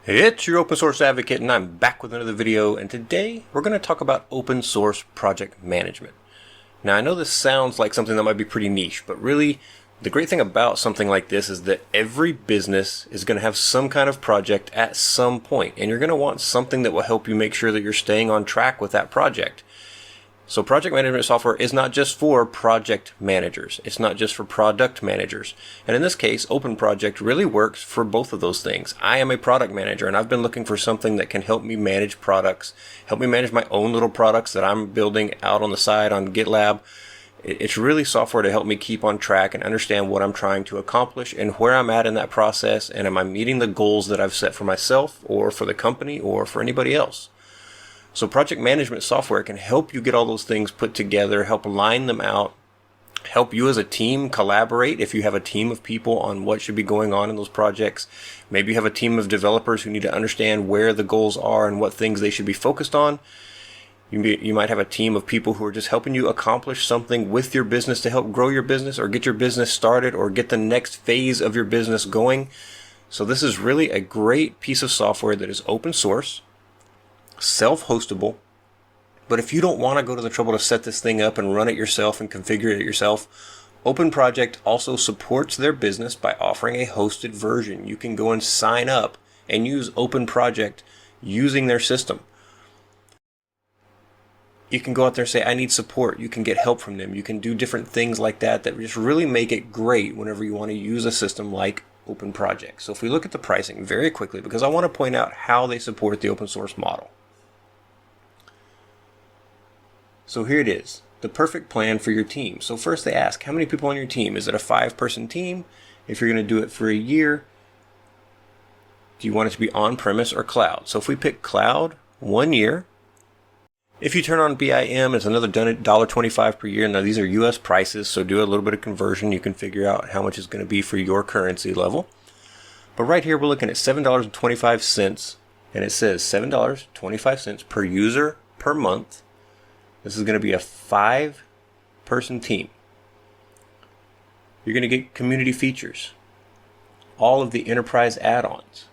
It's your open source advocate, and I'm back with another video, and today we're going to talk about open source project management. Now I know this sounds like something that might be pretty niche, but really the great thing about something like this is that every business is going to have some kind of project at some point, and you're going to want something that will help you make sure that you're staying on track with that project. So project management software is not just for project managers. It's not just for product managers. And in this case, Open Project really works for both of those things. I am a product manager, and I've been looking for something that can help me manage products, help me manage my own little products that I'm building out on the side on GitLab. It's really software to help me keep on track and understand what I'm trying to accomplish and where I'm at in that process, and am I meeting the goals that I've set for myself or for the company or for anybody else. So project management software can help you get all those things put together, help line them out, help you as a team collaborate if you have a team of people on what should be going on in those projects. Maybe you have a team of developers who need to understand where the goals are and what things they should be focused on. You might have a team of people who are just helping you accomplish something with your business to help grow your business or get your business started or get the next phase of your business going. So this is really a great piece of software that is open source, self-hostable, but if you don't want to go to the trouble to set this thing up and run it yourself and configure it yourself, Open Project also supports their business by offering a hosted version. You can go and sign up and use Open Project using their system. You can go out there and say, I need support. You can get help from them. You can do different things like that that just really make it great whenever you want to use a system like Open Project. So if we look at the pricing very quickly, because I want to point out how they support the open source model. So here it is, the perfect plan for your team. So first they ask, how many people on your team? Is it a 5-person team? If you're going to do it for a year, do you want it to be on-premise or cloud? So if we pick cloud, 1 year. If you turn on BIM, it's another $1.25 per year. Now these are US prices, so do a little bit of conversion. You can figure out how much it's going to be for your currency level. But right here we're looking at $7.25, and it says $7.25 per user per month. This is going to be a 5-person team. You're going to get community features, all of the enterprise add-ons,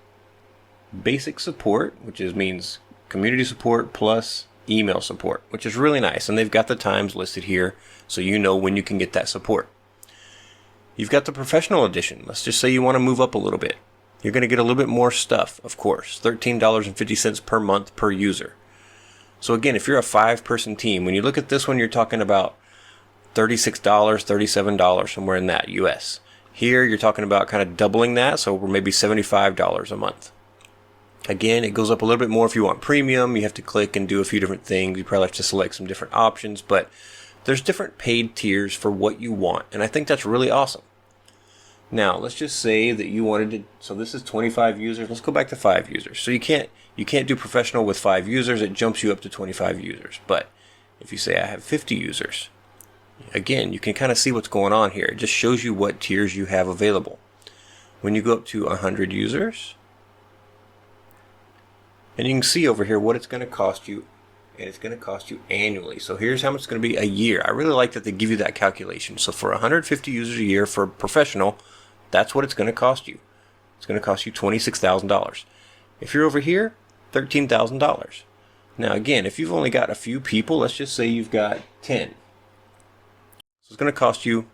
basic support, which means community support plus email support, which is really nice. And they've got the times listed here so you know when you can get that support. You've got the professional edition. Let's just say you want to move up a little bit. You're going to get a little bit more stuff, of course, $13.50 per month per user. So again, if you're a 5-person team, when you look at this one, you're talking about $36, $37, somewhere in that US. Here, you're talking about kind of doubling that, so we're maybe $75 a month. Again, it goes up a little bit more if you want premium. You have to click and do a few different things. You probably have to select some different options, but there's different paid tiers for what you want, and I think that's really awesome. Now, let's just say that you wanted to, so this is 25 users. Let's go back to 5 users. So you can't do professional with 5 users. It jumps you up to 25 users. But if you say I have 50 users, again, you can kind of see what's going on here. It just shows you what tiers you have available. When you go up to 100 users, and you can see over here what it's going to cost you, and it's going to cost you annually. So here's how much it's going to be a year. I really like that they give you that calculation. So for 150 users a year for professional, that's what it's going to cost you. It's going to cost you $26,000. If you're over here, $13,000. Now again, if you've only got a few people, let's just say you've got 10. So it's going to cost you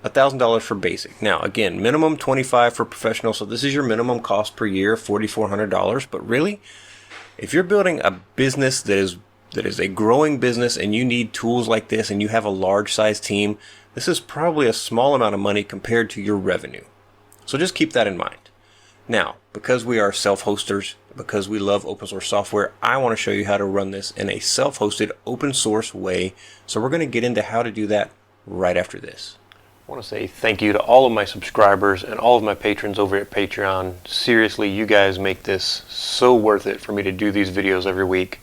$1,000 for basic. Now again, minimum $25 for professional, so this is your minimum cost per year, $4,400. But really, if you're building a business that is a growing business and you need tools like this and you have a large size team, this is probably a small amount of money compared to your revenue. So just keep that in mind. Now, because we are self-hosters, because we love open source software, I want to show you how to run this in a self-hosted open source way. So we're going to get into how to do that right after this. I want to say thank you to all of my subscribers and all of my patrons over at Patreon. Seriously, you guys make this so worth it for me to do these videos every week.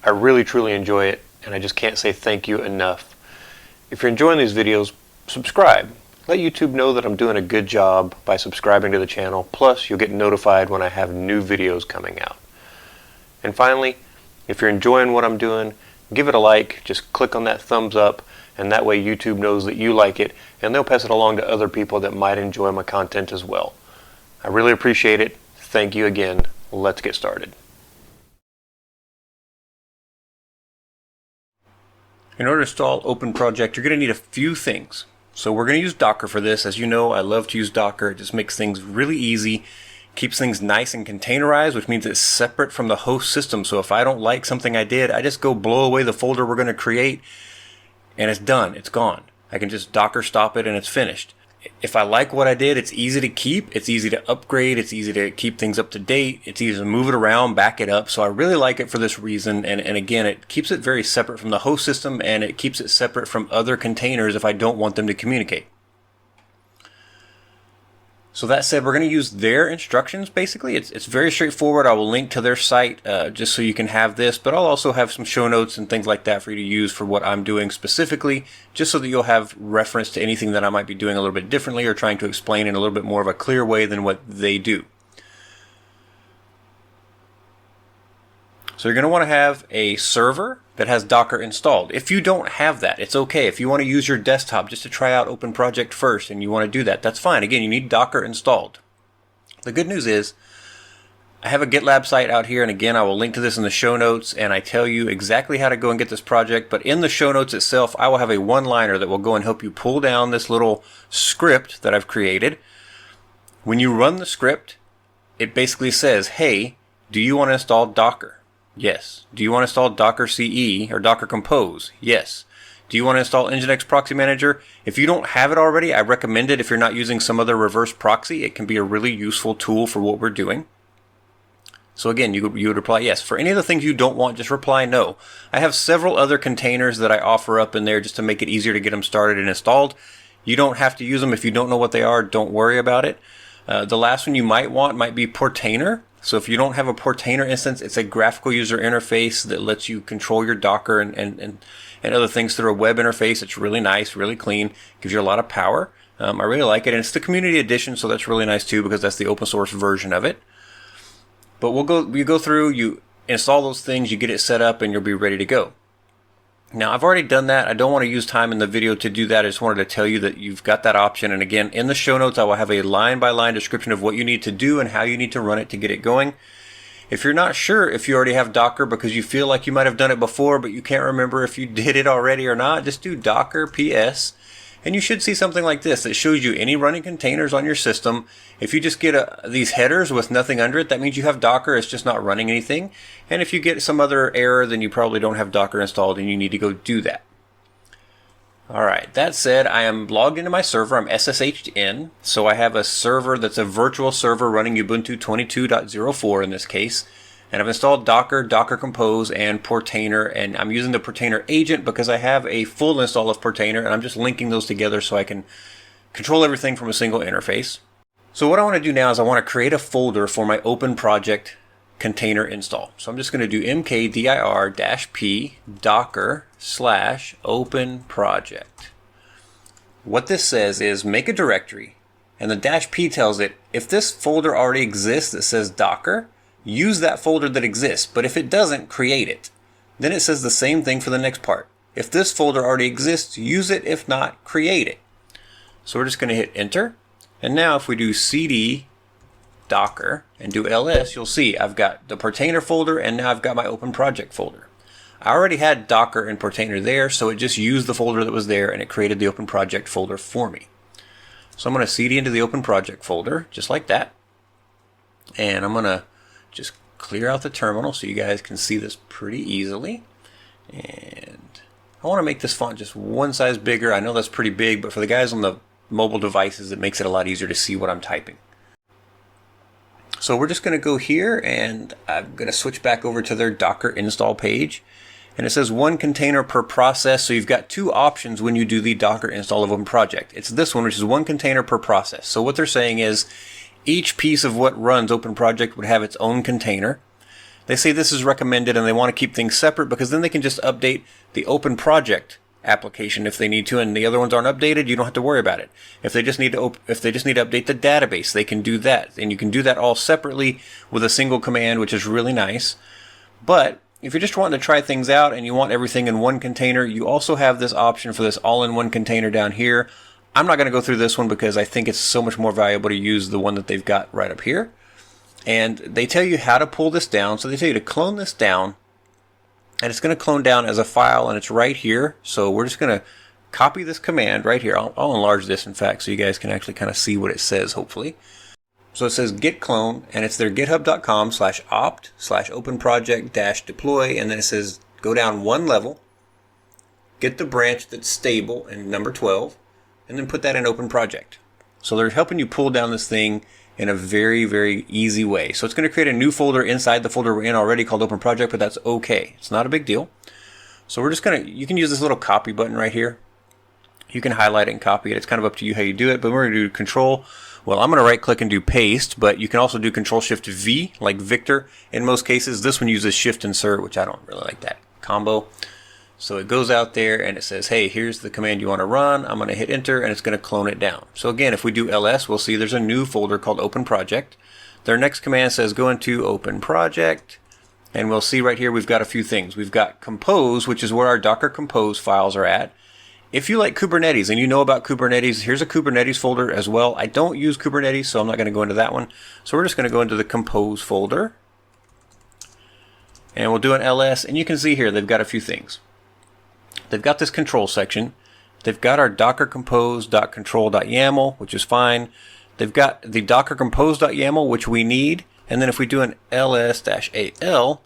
I really truly enjoy it, and I just can't say thank you enough. If you're enjoying these videos, subscribe. Let YouTube know that I'm doing a good job by subscribing to the channel. Plus, you'll get notified when I have new videos coming out. And finally, if you're enjoying what I'm doing, give it a like. Just click on that thumbs up, and that way YouTube knows that you like it, and they'll pass it along to other people that might enjoy my content as well. I really appreciate it. Thank you again. Let's get started. In order to install Open Project, you're going to need a few things. So we're going to use Docker for this. As you know, I love to use Docker. It just makes things really easy, keeps things nice and containerized, which means it's separate from the host system. So if I don't like something I did, I just go blow away the folder we're going to create, and it's done. It's gone. I can just Docker stop it and it's finished. If I like what I did, it's easy to keep, it's easy to upgrade, it's easy to keep things up to date, it's easy to move it around, back it up. So I really like it for this reason. And again, it keeps it very separate from the host system, and it keeps it separate from other containers if I don't want them to communicate. So that said, we're going to use their instructions. Basically, it's very straightforward. I will link to their site just so you can have this, but I'll also have some show notes and things like that for you to use for what I'm doing specifically, just so that you'll have reference to anything that I might be doing a little bit differently or trying to explain in a little bit more of a clear way than what they do. So you're going to want to have a server that has Docker installed. If you don't have that, it's okay. If you want to use your desktop just to try out Open Project first and you want to do that, that's fine. Again, you need Docker installed. The good news is I have a GitLab site out here, and again, I will link to this in the show notes, and I tell you exactly how to go and get this project. But in the show notes itself, I will have a one-liner that will go and help you pull down this little script that I've created. When you run the script, it basically says, hey, do you want to install Docker? Yes. Do you want to install Docker CE or Docker Compose? Yes. Do you want to install Nginx Proxy Manager? If you don't have it already, I recommend it if you're not using some other reverse proxy. It can be a really useful tool for what we're doing. So again, you would reply yes. For any of the things you don't want, just reply no. I have several other containers that I offer up in there just to make it easier to get them started and installed. You don't have to use them. If you don't know what they are, don't worry about it. The last one you might want might be Portainer. So if you don't have a Portainer instance, it's a graphical user interface that lets you control your Docker and other things through a web interface. It's really nice, really clean, gives you a lot of power. I really like it, and it's the community edition, so that's really nice too because that's the open source version of it. But you go through, you install those things, you get it set up, and you'll be ready to go. Now, I've already done that. I don't want to use time in the video to do that. I just wanted to tell you that you've got that option. And again, in the show notes, I will have a line-by-line description of what you need to do and how you need to run it to get it going. If you're not sure if you already have Docker because you feel like you might have done it before, but you can't remember if you did it already or not, just do Docker PS. And you should see something like this that shows you any running containers on your system. If you just get these headers with nothing under it, that means you have Docker. It's just not running anything. And if you get some other error, then you probably don't have Docker installed and you need to go do that. All right, that said, I am logged into my server. I'm SSH'd in. So I have a server that's a virtual server running Ubuntu 22.04 in this case. And I've installed Docker, Docker Compose, and Portainer, and I'm using the Portainer agent because I have a full install of Portainer, and I'm just linking those together so I can control everything from a single interface. So what I want to do now is I want to create a folder for my Open Project container install. So I'm just going to do mkdir-p docker/open project. What this says is make a directory, and the -p tells it if this folder already exists that says Docker, use that folder that exists, but if it doesn't, create it. Then it says the same thing for the next part. If this folder already exists, use it. If not, create it. So we're just going to hit enter. And now if we do cd docker and do ls, you'll see I've got the Portainer folder, and now I've got my Open Project folder. I already had Docker and Portainer there, so it just used the folder that was there and it created the Open Project folder for me. So I'm going to cd into the Open Project folder, just like that. And I'm going to just clear out the terminal so you guys can see this pretty easily. And I want to make this font just one size bigger. I know that's pretty big, but for the guys on the mobile devices, it makes it a lot easier to see what I'm typing. So we're just going to go here, and I'm going to switch back over to their Docker install page. And it says one container per process. So you've got two options when you do the Docker install of Open Project. It's this one, which is one container per process. So what they're saying is each piece of what runs Open Project would have its own container. They say this is recommended, and they want to keep things separate because then they can just update the Open Project application if they need to, and the other ones aren't updated, you don't have to worry about it. If they just need to update the database, they can do that, and you can do that all separately with a single command, which is really nice. But if you're just wanting to try things out and you want everything in one container, you also have this option for this all-in-one container down here. I'm not going to go through this one because I think it's so much more valuable to use the one that they've got right up here. And they tell you how to pull this down. So they tell you to clone this down, and it's going to clone down as a file, and it's right here. So we're just going to copy this command right here. I'll enlarge this, in fact, so you guys can actually kind of see what it says, hopefully. So it says git clone, and it's their github.com/opt/openproject-deploy, and then it says go down one level, get the branch that's stable in number 12, and then put that in open project. So they're helping you pull down this thing in a very, very easy way. So it's going to create a new folder inside the folder we're in already called open project, but that's okay. It's not a big deal. So we're just going to, you can use this little copy button right here. You can highlight it and copy it. It's kind of up to you how you do it, but we're going to do control. Well, I'm going to right click and do paste, but you can also do control shift V like Victor. In most cases, this one uses shift insert, which I don't really like that combo. So it goes out there and it says, hey, here's the command you want to run. I'm going to hit enter and it's going to clone it down. So again, if we do ls, we'll see there's a new folder called open project. Their next command says go into open project, and we'll see right here we've got a few things. We've got compose, which is where our Docker compose files are at. If you like Kubernetes and you know about Kubernetes, here's a Kubernetes folder as well. I don't use Kubernetes, so I'm not going to go into that one. So we're just going to go into the compose folder, and we'll do an ls, and you can see here they've got a few things. They've got this control section. They've got our docker compose.control.yaml, which is fine. They've got the docker compose.yaml, which we need. And then if we do an ls-al,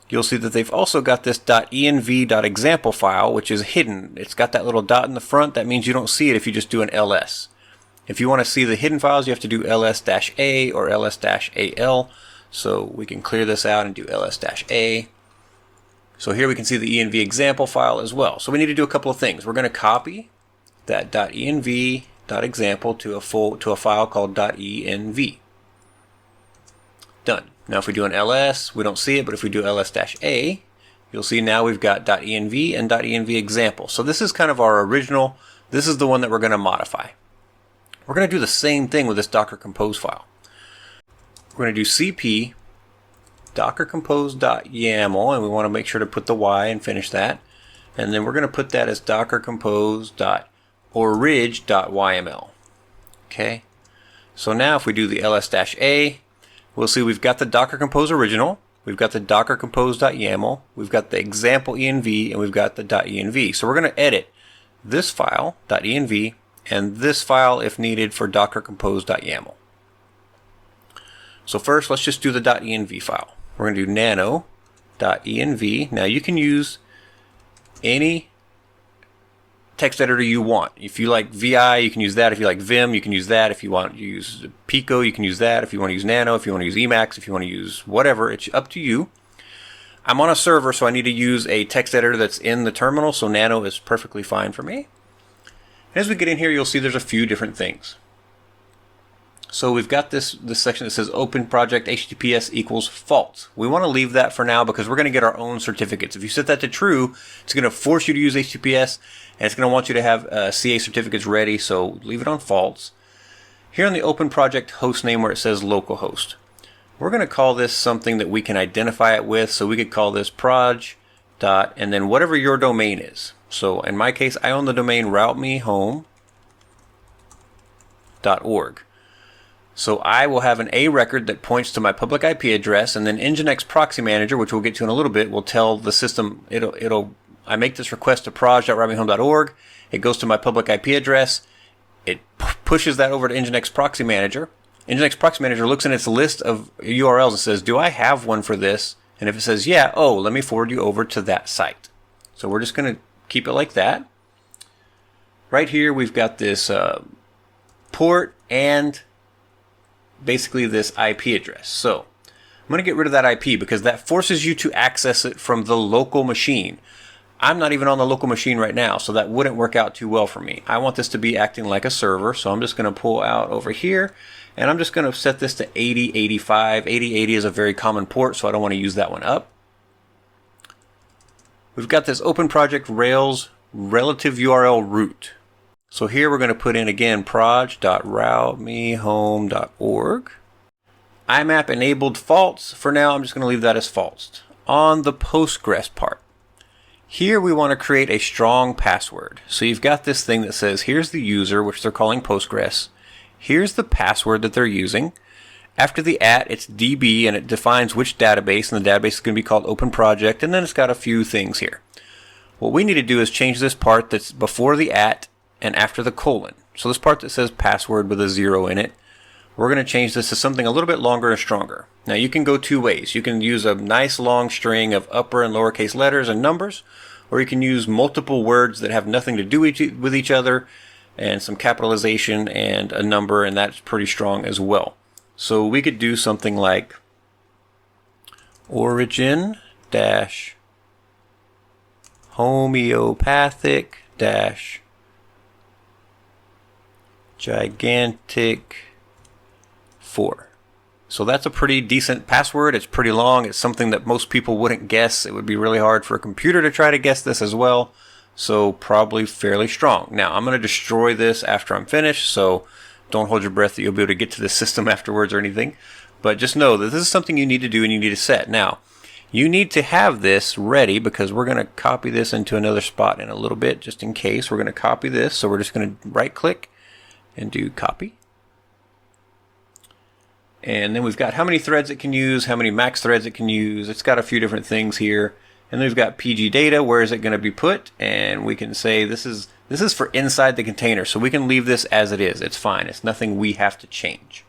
you'll see that they've also got this .env.example file, which is hidden. It's got that little dot in the front. That means you don't see it if you just do an ls. If you want to see the hidden files, you have to do ls-a or ls-al. So we can clear this out and do ls-a. So here we can see the env example file as well. So we need to do a couple of things. We're going to copy that .env.example to a file called .env. Done. Now if we do an ls, we don't see it, but if we do ls-a, you'll see now we've got .env and .env example. So this is kind of our original. This is the one that we're going to modify. We're going to do the same thing with this docker compose file. We're going to do cp docker compose.yaml, and we want to make sure to put the y and finish that. And then we're going to put that as docker compose.orig.yml. Okay. So now if we do the ls-a, we'll see we've got the docker compose original, we've got the docker compose.yaml, we've got the example env, and we've got the .env. So we're going to edit this file, .env, and this file if needed for docker compose.yaml. So first, let's just do the .env file. We're going to do nano.env. Now you can use any text editor you want. If you like VI, you can use that. If you like Vim, you can use that. If you want to use Pico, you can use that. If you want to use Nano, if you want to use Emacs, if you want to use whatever, it's up to you. I'm on a server, so I need to use a text editor that's in the terminal, so Nano is perfectly fine for me. And as we get in here, you'll see there's a few different things. So we've got this section that says open project HTTPS equals false. We want to leave that for now because we're going to get our own certificates. If you set that to true, it's going to force you to use HTTPS, and it's going to want you to have CA certificates ready, so leave it on false. Here on the open project host name where it says localhost, we're going to call this something that we can identify it with, so we could call this proj. And then whatever your domain is. So in my case, I own the domain routemehome.org. So I will have an A record that points to my public IP address, and then Nginx Proxy Manager, which we'll get to in a little bit, will tell the system, I make this request to proj.routemehome.org, it goes to my public IP address, it pushes that over to Nginx Proxy Manager. Nginx Proxy Manager looks in its list of URLs and says, do I have one for this? And if it says, yeah, let me forward you over to that site. So we're just going to keep it like that. Right here, we've got this port and basically this IP address. So I'm going to get rid of that IP because that forces you to access it from the local machine. I'm not even on the local machine right now, so that wouldn't work out too well for me. I want this to be acting like a server, so I'm just going to pull out over here, and I'm just going to set this to 8085. 8080 is a very common port, so I don't want to use that one up. We've got this open project Rails relative URL root. So here we're going to put in again proj.routemehome.org. IMAP enabled false. For now, I'm just going to leave that as false. On the Postgres part, here we want to create a strong password. So you've got this thing that says here's the user, which they're calling Postgres. Here's the password that they're using. After the it's DB, and it defines which database, and the database is going to be called Open Project, and then it's got a few things here. What we need to do is change this part that's before the and after the colon. So this part that says password with a 0 in it, we're going to change this to something a little bit longer and stronger. Now you can go two ways. You can use a nice long string of upper and lowercase letters and numbers, or you can use multiple words that have nothing to do with each other, and some capitalization and a number, and that's pretty strong as well. So we could do something like origin dash homeopathic dash gigantic 4. So that's a pretty decent password. It's pretty long. It's something that most people wouldn't guess. It would be really hard for a computer to try to guess this as well. So probably fairly strong. Now I'm going to destroy this after I'm finished, so don't hold your breath that you'll be able to get to the system afterwards or anything. But just know that this is something you need to do and you need to set. Now, you need to have this ready because we're going to copy this into another spot in a little bit just in case. We're going to copy this. So we're just going to right click and do copy. And then we've got how many threads it can use, how many max threads it can use. It's got a few different things here. And then we've got PG data. Where is it going to be put? And we can say this is for inside the container. So we can leave this as it is. It's fine. It's nothing we have to change.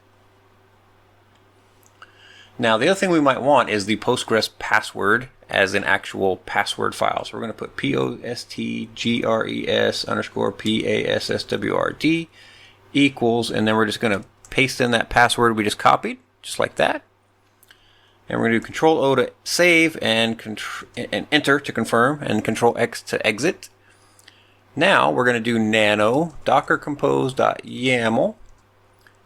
Now the other thing we might want is the Postgres password as an actual password file. So we're going to put postgres_password equals, and then we're just going to paste in that password we just copied, just like that. And we're going to do Control-O to save and Enter to confirm and Control-X to exit. Now we're going to do nano docker compose.yaml,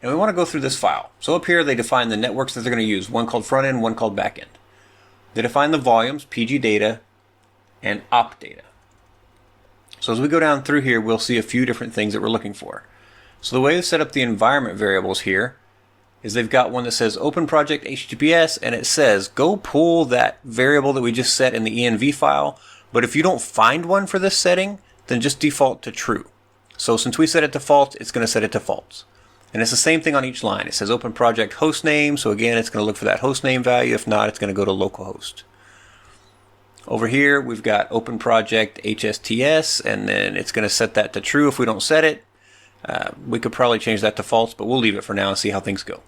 and we want to go through this file. So up here they define the networks that they're going to use, one called front end, one called back end. They define the volumes, PG data, and op data. So as we go down through here, we'll see a few different things that we're looking for. So the way to set up the environment variables here is they've got one that says Open Project HTTPS, and it says go pull that variable that we just set in the env file. But if you don't find one for this setting, then just default to true. So since we set it to false, it's going to set it to false. And it's the same thing on each line. It says Open Project hostname, so again, it's going to look for that hostname value. If not, it's going to go to localhost. Over here, we've got Open Project HSTS, and then it's going to set that to true if we don't set it. We could probably change that to false, but we'll leave it for now and see how things go.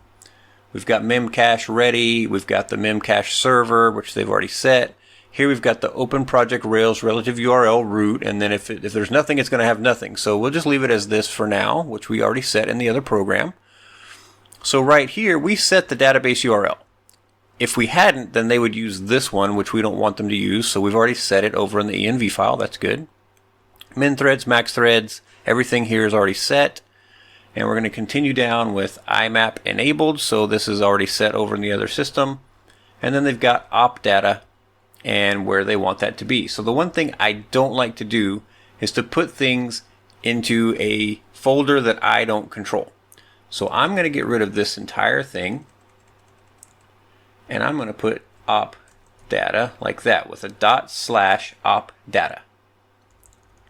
We've got memcache ready. We've got the memcache server, which they've already set. Here we've got the Open Project Rails relative URL root, and then if there's nothing, it's going to have nothing. So we'll just leave it as this for now, which we already set in the other program. So right here, we set the database URL. If we hadn't, then they would use this one, which we don't want them to use. So we've already set it over in the env file. That's good. Min threads, max threads, everything here is already set. And we're going to continue down with IMAP enabled. So this is already set over in the other system. And then they've got op data and where they want that to be. So the one thing I don't like to do is to put things into a folder that I don't control. So I'm going to get rid of this entire thing. And I'm going to put op data like that with a ./op data.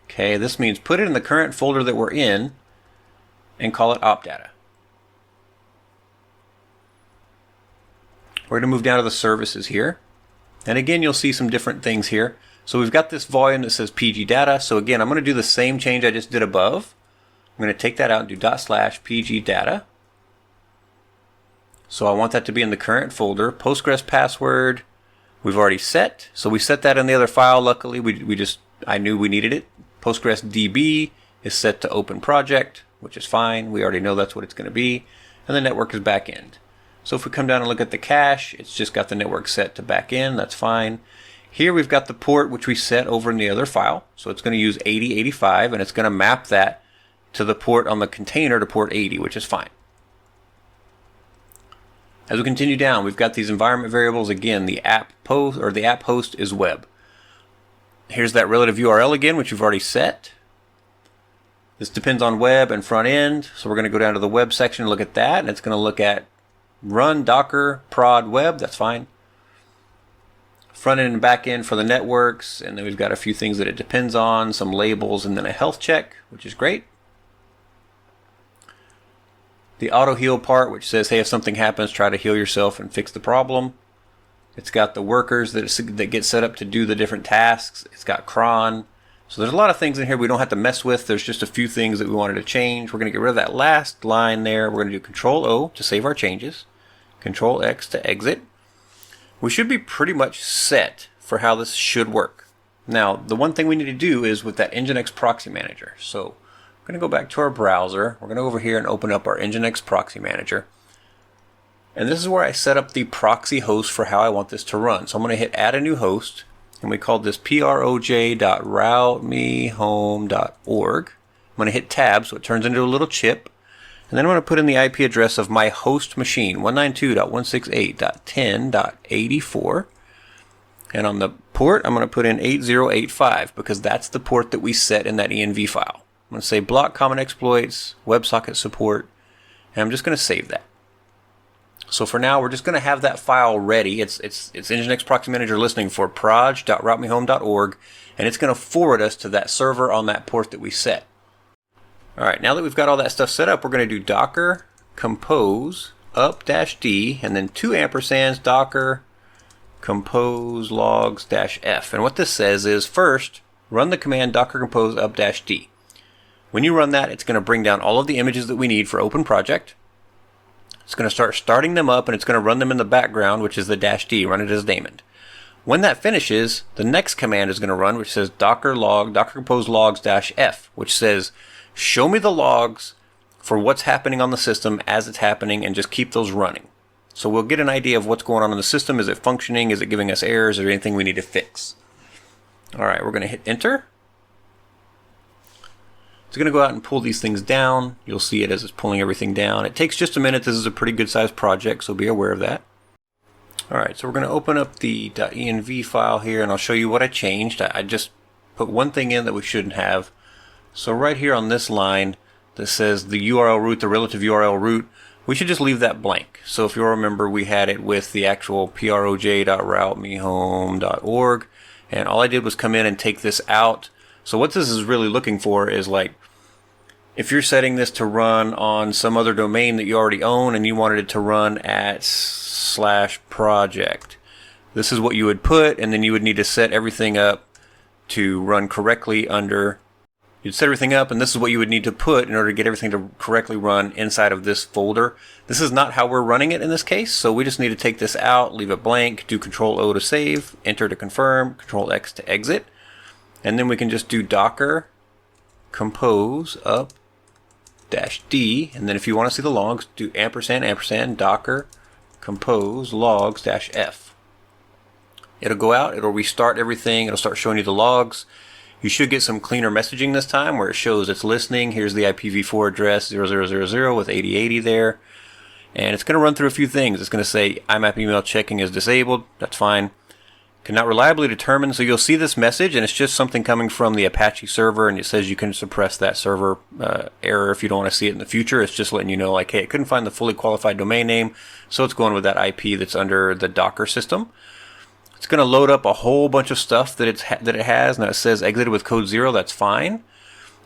Okay, this means put it in the current folder that we're in and call it op data. We're going to move down to the services here. And again, you'll see some different things here. So we've got this volume that says PG data. So again, I'm going to do the same change I just did above. I'm going to take that out and do ./PG data. So I want that to be in the current folder. Postgres password, we've already set. So we set that in the other file. Luckily, I knew we needed it. Postgres DB is set to Open Project, which is fine. We already know that's what it's going to be. And the network is back end. So if we come down and look at the cache, it's just got the network set to back end. That's fine. Here we've got the port, which we set over in the other file. So it's going to use 8085, and it's going to map that to the port on the container to port 80, which is fine. As we continue down, we've got these environment variables. Again, the app host is web. Here's that relative URL again, which we've already set. This depends on web and front end. So we're going to go down to the web section and look at that. And it's going to look at run docker prod web. That's fine. Front end and back end for the networks. And then we've got a few things that it depends on, some labels, and then a health check, which is great. the auto heal part, which says, hey, if something happens, try to heal yourself and fix the problem. It's got the workers that get set up to do the different tasks. It's got cron. So there's a lot of things in here we don't have to mess with. There's just a few things that we wanted to change. We're going to get rid of that last line there. We're going to do Control O to save our changes. Control X to exit. We should be pretty much set for how this should work. Now, the one thing we need to do is with that Nginx Proxy Manager. So I'm going to go back to our browser. We're going to go over here and open up our Nginx Proxy Manager. And this is where I set up the proxy host for how I want this to run. So I'm going to hit add a new host, and we call this proj.routemehome.org. I'm going to hit tab so it turns into a little chip. And then I'm going to put in the IP address of my host machine, 192.168.10.84. And on the port, I'm going to put in 8085 because that's the port that we set in that env file. I'm going to say block common exploits, WebSocket support, and I'm just going to save that. So for now, we're just going to have that file ready. It's Nginx Proxy Manager listening for proj.routemehome.org, and it's going to forward us to that server on that port that we set. All right, now that we've got all that stuff set up, we're going to do docker compose up-d and then 2 ampersands docker compose logs-f. And what this says is, first, run the command docker compose up-d. When you run that, it's going to bring down all of the images that we need for open project. It's going to start starting them up, and it's going to run them in the background, which is the -d, run it as daemon. When that finishes, the next command is going to run, which says docker compose logs-f, which says, show me the logs for what's happening on the system as it's happening, and just keep those running. So we'll get an idea of what's going on in the system. Is it functioning? Is it giving us errors? Is there anything we need to fix? All right, we're going to hit enter. It's going to go out and pull these things down. You'll see it as it's pulling everything down. It takes just a minute. This is a pretty good sized project, so be aware of that. Alright, so we're going to open up the .env file here, and I'll show you what I changed. I just put one thing in that we shouldn't have. So right here on this line that says the URL root, the relative URL root, we should just leave that blank. So if you'll remember, we had it with the actual proj.routemehome.org, and all I did was come in and take this out. So what this is really looking for is, like, if you're setting this to run on some other domain that you already own and you wanted it to run at /project, this is what you would put, and then you would need to set everything up to run correctly under. You'd set everything up, and this is what you would need to put in order to get everything to correctly run inside of this folder. This is not how we're running it in this case, so we just need to take this out, leave it blank, do Control O to save, enter to confirm, Control X to exit, and then we can just do docker compose up -d, and then if you want to see the logs, do ampersand docker compose logs-f. It'll go out, it'll restart everything, it'll start showing you the logs. You should get some cleaner messaging this time where it shows it's listening. Here's the IPv4 address 0000 with 8080 there, and it's going to run through a few things. It's going to say IMAP email checking is disabled. That's fine. Cannot reliably determine. So you'll see this message, and it's just something coming from the Apache server, and it says you can suppress that server error if you don't want to see it in the future. It's just letting you know, like, hey, it couldn't find the fully qualified domain name, so it's going with that IP that's under the Docker system. It's going to load up a whole bunch of stuff that it has. Now it says exited with code 0. That's fine.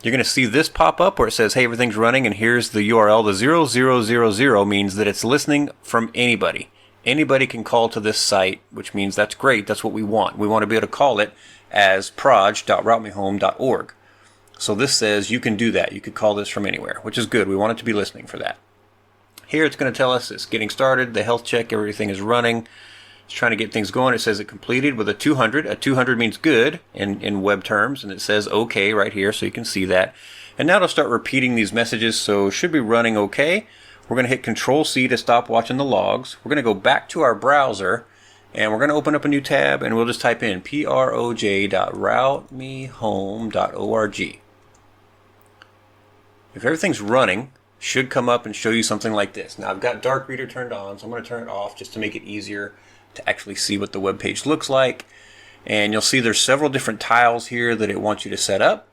You're going to see this pop up where it says, hey, everything's running, and here's the URL. The 0000 means that it's listening from anybody. Anybody can call to this site, which means that's great. That's what we want. We want to be able to call it as proj.routemehome.org. So this says you can do that. You could call this from anywhere, which is good. We want it to be listening for that. Here it's going to tell us it's getting started. The health check, everything is running. It's trying to get things going. It says it completed with a 200. A 200 means good in web terms, and it says OK right here, so you can see that. And now it'll start repeating these messages, so it should be running OK. We're going to hit Control-C to stop watching the logs. We're going to go back to our browser, and we're going to open up a new tab, and we'll just type in proj.routemehome.org. If everything's running, it should come up and show you something like this. Now I've got Dark Reader turned on, so I'm going to turn it off just to make it easier to actually see what the web page looks like. And you'll see there's several different tiles here that it wants you to set up.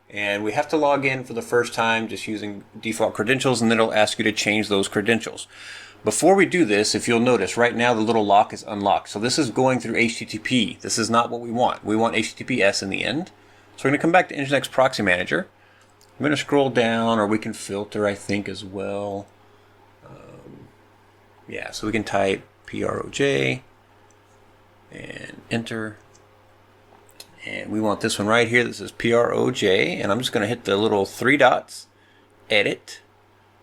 And we have to log in for the first time just using default credentials, and then it'll ask you to change those credentials. Before we do this, if you'll notice, right now the little lock is unlocked. So this is going through HTTP. This is not what we want. We want HTTPS in the end. So we're going to come back to Nginx Proxy Manager. I'm going to scroll down, or we can filter, I think, as well. Yeah, so we can type PROJ and enter. And we want this one right here that says PROJ, and I'm just going to hit the little 3 dots, edit,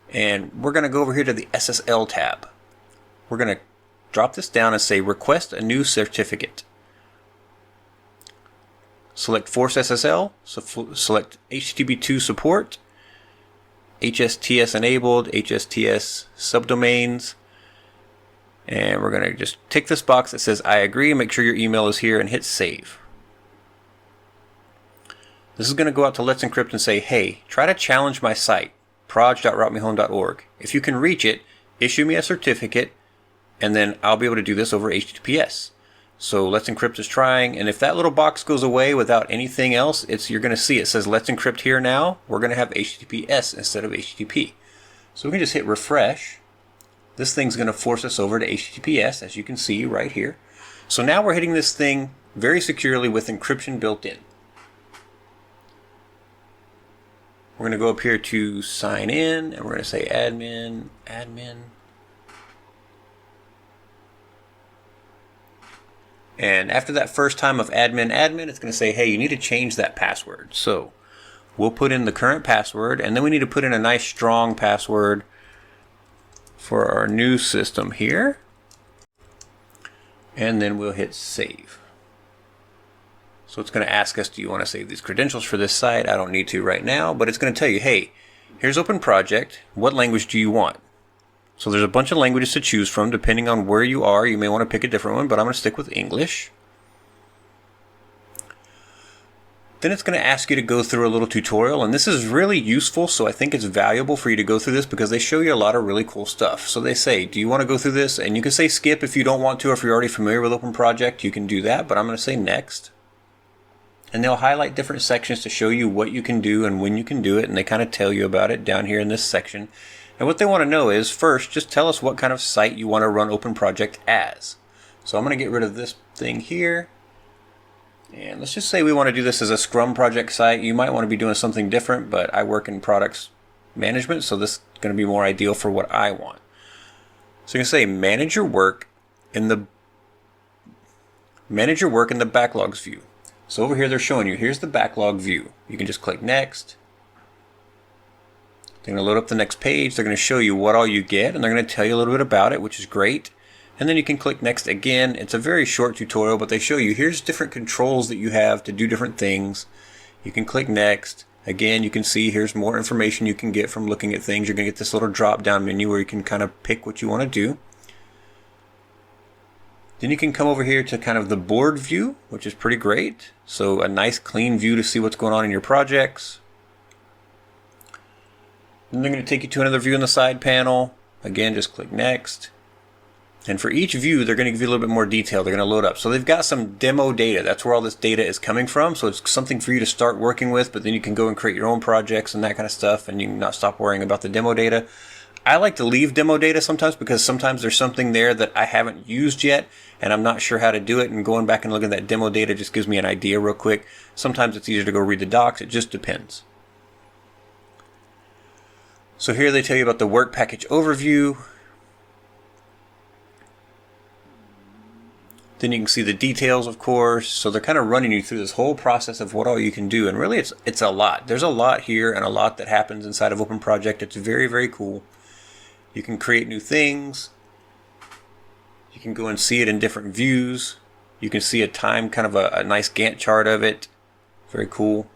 and we're going to go over here to the SSL tab. We're going to drop this down and say request a new certificate. Select Force SSL, so select HTTP2 support, HSTS enabled, HSTS subdomains, and we're going to just tick this box that says I agree, make sure your email is here, and hit save. This is going to go out to Let's Encrypt and say, hey, try to challenge my site, proj.routemehome.org. If you can reach it, issue me a certificate, and then I'll be able to do this over HTTPS. So Let's Encrypt is trying, and if that little box goes away without anything else, you're going to see it says Let's Encrypt here now. We're going to have HTTPS instead of HTTP. So we can just hit refresh. This thing's going to force us over to HTTPS, as you can see right here. So now we're hitting this thing very securely with encryption built in. We're going to go up here to sign in, and we're going to say admin. And after that first time of admin, it's going to say, hey, you need to change that password. So we'll put in the current password, and then we need to put in a nice strong password for our new system here. And then we'll hit save. So it's going to ask us, do you want to save these credentials for this site? I don't need to right now, but it's going to tell you, hey, here's Open Project. What language do you want? So there's a bunch of languages to choose from. Depending on where you are, you may want to pick a different one, but I'm going to stick with English. Then it's going to ask you to go through a little tutorial, and this is really useful, so I think it's valuable for you to go through this because they show you a lot of really cool stuff. So they say, do you want to go through this? And you can say skip if you don't want to, or if you're already familiar with Open Project, you can do that, but I'm going to say next. And they'll highlight different sections to show you what you can do and when you can do it, and they kind of tell you about it down here in this section. And what they want to know is, first, just tell us what kind of site you want to run Open Project as. So I'm going to get rid of this thing here. And let's just say we want to do this as a Scrum project site. You might want to be doing something different, but I work in products management, so this is going to be more ideal for what I want. So you can say manage your work in the backlogs view. So over here they're showing you, here's the backlog view. You can just click next. They're going to load up the next page. They're going to show you what all you get, and they're going to tell you a little bit about it, which is great. And then you can click next again. It's a very short tutorial, but they show you here's different controls that you have to do different things. You can click next. Again, you can see here's more information you can get from looking at things. You're going to get this little drop down menu where you can kind of pick what you want to do. Then you can come over here to kind of the board view, which is pretty great. So a nice clean view to see what's going on in your projects. Then they're going to take you to another view in the side panel. Again, just click next. And for each view, they're going to give you a little bit more detail. They're going to load up. So they've got some demo data. That's where all this data is coming from. So it's something for you to start working with, but then you can go and create your own projects and that kind of stuff, and you can not stop worrying about the demo data. I like to leave demo data sometimes because sometimes there's something there that I haven't used yet, and I'm not sure how to do it, and going back and looking at that demo data just gives me an idea real quick. Sometimes it's easier to go read the docs. It just depends. So here they tell you about the work package overview. Then you can see the details, of course. So they're kind of running you through this whole process of what all you can do. And really, it's a lot. There's a lot here and a lot that happens inside of Open Project. It's very, very cool. You can create new things. You can go and see it in different views. You can see a time, kind of a nice Gantt chart of it. Very cool.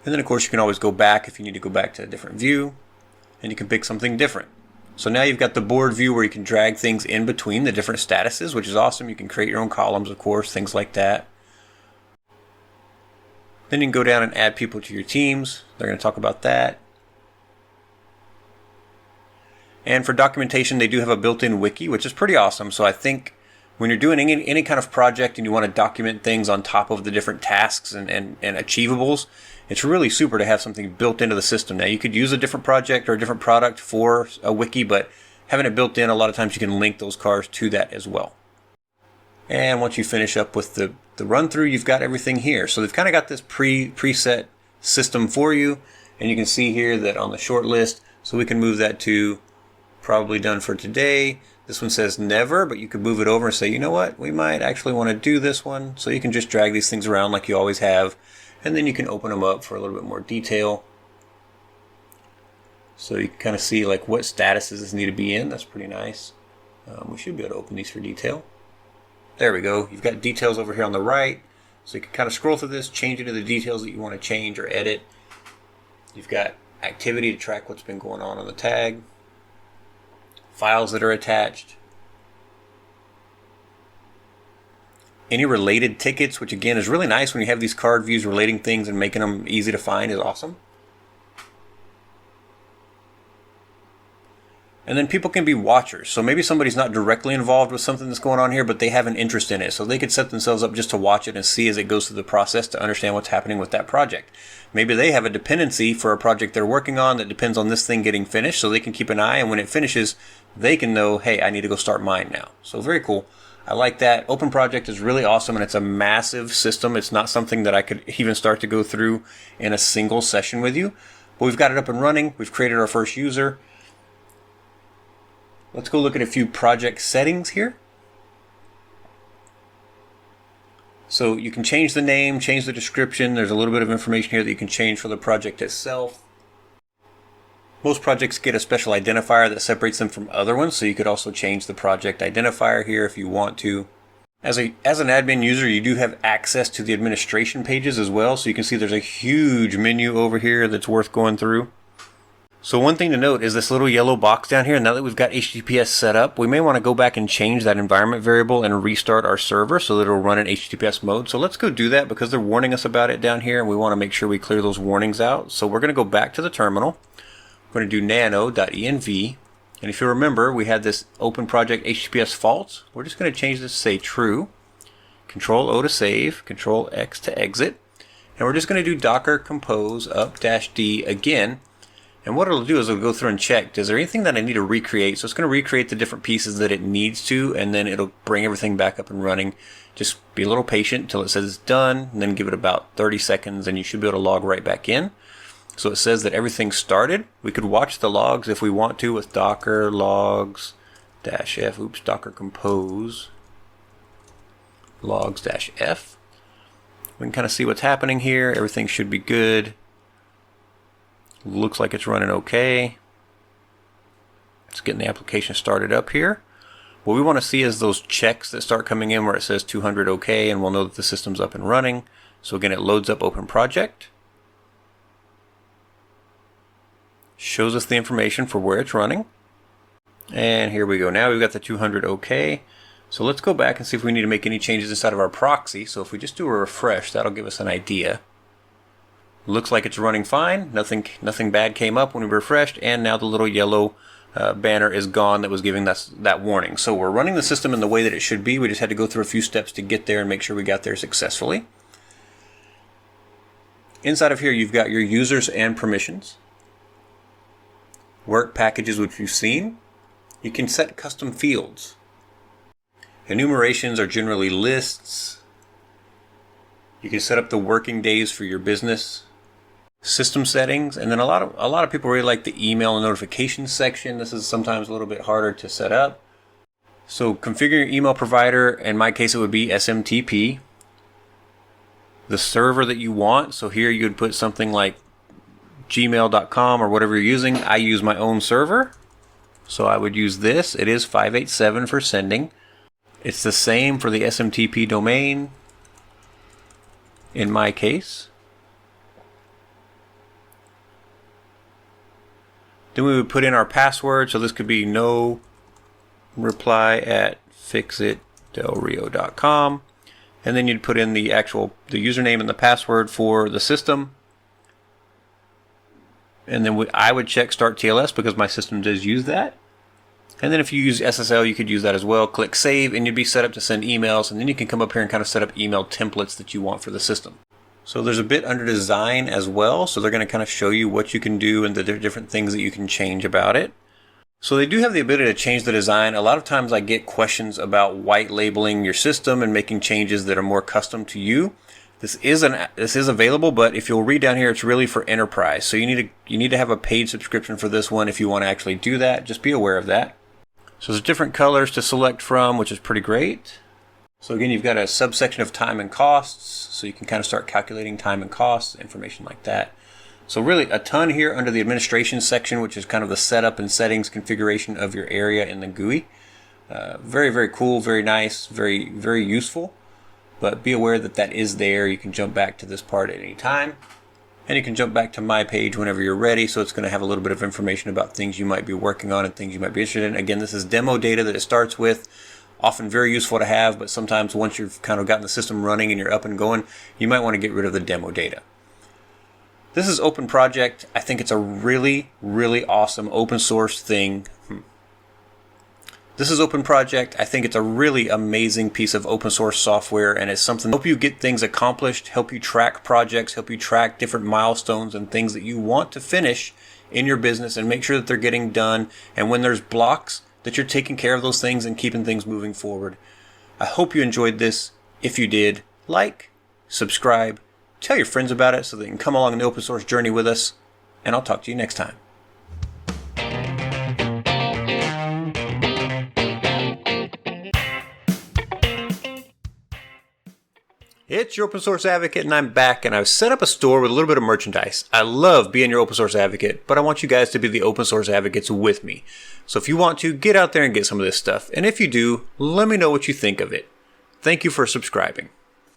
And then, of course, you can always go back if you need to go back to a different view. And you can pick something different. So now you've got the board view where you can drag things in between the different statuses, which is awesome. You can create your own columns, of course, things like that. Then you can go down and add people to your teams. They're going to talk about that. And for documentation, they do have a built-in wiki, which is pretty awesome. So I think when you're doing any kind of project and you want to document things on top of the different tasks and achievables, it's really super to have something built into the system. Now, you could use a different project or a different product for a wiki, but having it built in, a lot of times you can link those cars to that as well. And once you finish up with the run through, you've got everything here. So they've kind of got this preset system for you. And you can see here that on the short list, so we can move that to probably done for today. This one says never, but you could move it over and say, you know what, we might actually want to do this one. So you can just drag these things around like you always have, and then you can open them up for a little bit more detail. So you can kind of see like what statuses this need to be in. That's pretty nice. We should be able to open these for detail. There we go. You've got details over here on the right. So you can kind of scroll through this, change into the details that you want to change or edit. You've got activity to track what's been going on the tag. Files that are attached. Any related tickets, which again is really nice when you have these card views relating things and making them easy to find is awesome. And then people can be watchers. So maybe somebody's not directly involved with something that's going on here, but they have an interest in it. So they could set themselves up just to watch it and see as it goes through the process to understand what's happening with that project. Maybe they have a dependency for a project they're working on that depends on this thing getting finished, so they can keep an eye, and when it finishes, they can know, hey, I need to go start mine now. So very cool. I like that. Open Project is really awesome, and it's a massive system. It's not something that I could even start to go through in a single session with you. But we've got it up and running. We've created our first user. Let's go look at a few project settings here. So you can change the name, change the description. There's a little bit of information here that you can change for the project itself. Most projects get a special identifier that separates them from other ones, so you could also change the project identifier here if you want to. As an admin user, you do have access to the administration pages as well, so you can see there's a huge menu over here that's worth going through. So one thing to note is this little yellow box down here. Now that we've got HTTPS set up, we may want to go back and change that environment variable and restart our server so that it'll run in HTTPS mode. So let's go do that because they're warning us about it down here, and we want to make sure we clear those warnings out. So we're going to go back to the terminal. We're going to do nano.env, and if you remember, we had this open project HTTPS false. We're just going to change this to say true. Control O to save, Control X to exit, and we're just going to do docker compose up-d again. And what it'll do is it'll go through and check, is there anything that I need to recreate? So it's going to recreate the different pieces that it needs to, and then it'll bring everything back up and running. Just be a little patient until it says it's done, and then give it about 30 seconds, and you should be able to log right back in. So it says that everything started. We could watch the logs if we want to with docker logs -f, docker compose logs -f. We can kind of see what's happening here. Everything should be good. Looks like it's running okay. It's getting the application started up here. What we want to see is those checks that start coming in where it says 200 okay, and we'll know that the system's up and running. So again, it loads up Open Project. Shows us the information for where it's running. And here we go. Now we've got the 200 okay. So let's go back and see if we need to make any changes inside of our proxy. So if we just do a refresh, that'll give us an idea. Looks like it's running fine. Nothing bad came up when we refreshed, and now the little yellow banner is gone that was giving us that warning. So we're running the system in the way that it should be. We just had to go through a few steps to get there and make sure we got there successfully. Inside of here, you've got your users and permissions. Work packages, which you've seen. You can set custom fields. Enumerations are generally lists. You can set up the working days for your business. System settings, and then a lot of people really like the email and notifications section. This is sometimes a little bit harder to set up. So configure your email provider. In my case, it would be SMTP. The server that you want. So here you would put something like gmail.com or whatever you're using. I use my own server, so I would use this. It is 587 for sending. It's the same for the SMTP domain in my case. Then we would put in our password, so this could be no reply at fixitdelrio.com, and then you'd put in the username and the password for the system. And then I would check Start TLS because my system does use that. And then if you use SSL, you could use that as well. Click Save, and you'd be set up to send emails. And then you can come up here and kind of set up email templates that you want for the system. So there's a bit under design as well. So they're going to kind of show you what you can do and the different things that you can change about it. So they do have the ability to change the design. A lot of times I get questions about white labeling your system and making changes that are more custom to you. This is available, but if you'll read down here, it's really for enterprise. So you need to have a paid subscription for this one if you want to actually do that. Just be aware of that. So there's different colors to select from, which is pretty great. So again, you've got a subsection of time and costs, so you can kind of start calculating time and costs, information like that. So really a ton here under the administration section, which is kind of the setup and settings configuration of your area in the GUI. Very, very cool, very nice, very, very useful. But be aware that that is there. You can jump back to this part at any time. And you can jump back to my page whenever you're ready. So it's going to have a little bit of information about things you might be working on and things you might be interested in. Again, this is demo data that it starts with. Often very useful to have, but sometimes once you've kind of gotten the system running and you're up and going, you might want to get rid of the demo data. This is Open Project. I think it's a really, really awesome open source thing. This is Open Project. I think it's a really amazing piece of open source software, and it's something to help you get things accomplished, help you track projects, help you track different milestones and things that you want to finish in your business and make sure that they're getting done. And when there's blocks, that you're taking care of those things and keeping things moving forward. I hope you enjoyed this. If you did, like, subscribe, tell your friends about it so they can come along in the open source journey with us, and I'll talk to you next time. It's your open source advocate, and I'm back, and I've set up a store with a little bit of merchandise. I love being your open source advocate, but I want you guys to be the open source advocates with me. So if you want to, get out there and get some of this stuff. And if you do, let me know what you think of it. Thank you for subscribing.